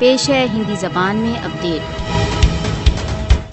پیش ہے ہندی زبان میں اپڈیٹ۔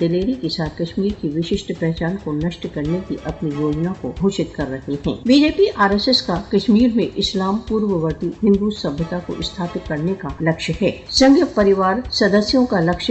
دلیری کے ساتھ کشمیر کی وششٹ پہچان کو نشٹ کرنے کی اپنی یوجنا کو گھوشت کر رہے ہیں۔ بی جے پی RSS کا کشمیر میں اسلام پوروورتی ہندو سبھیتا کو استھاپت کرنے کا لکش ہے۔ سنگھ پریوار سدسیوں کا لکش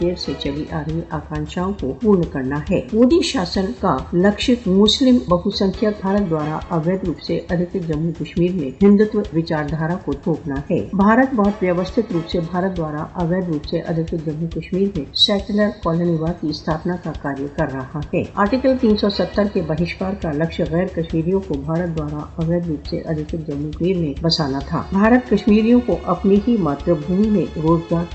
دیر سے چلی آ رہی آکانکشاؤں کو پورن کرنا ہے۔ مودی شاسن کا لکش مسلم بہوسنکھیک بھارت دوارا اویدھ روپ سے ادھکت جموں کشمیر میں ہندوتو وچاردھارا کو تھوپنا ہے۔ بھارت بہت ویوستھت روپ سے بھارت دوارا اویدھ روپ سے ادھکت جموں کشمیر میں سیکولر کالونی واد کی استھاپنا کا کاریہ کر رہا ہے۔ آرٹیکل 370 کے بہشکار کا لکش غیر کشمیریوں کو بھارت دوارا اویدھ روپ سے ادھکت جموں کشمیر میں بسانا تھا۔ بھارت کشمیریوں کو اپنی ہی ماتر بھومی میں روزگار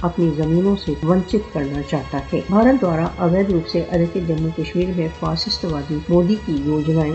اپنی زمینوں سے ونچت کرنا چاہتا ہے۔ بھارت دوارا اویدھ روپ سے ادھکت جموں کشمیر میں فاسسٹ وادی مودی کی یوجنائیں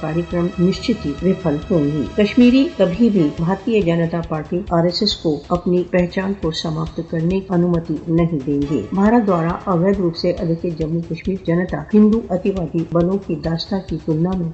کاریہ نشچت ہی وفل ہوں گی۔ کشمیری کبھی بھی بھارتیہ جنتا پارٹی RSS کو اپنی پہچان کو سماپت کرنے کی انومتی نہیں دیں گے۔ بھارت دوارا اویدھ روپ سے ادھکت جموں کشمیر جنتا ہندو اتیوادی بلوں کی داستہ کی تلنا میں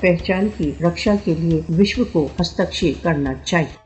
پہچان کی رکشا کے لیے وشو کو ہستکشیپ کرنا چاہیے۔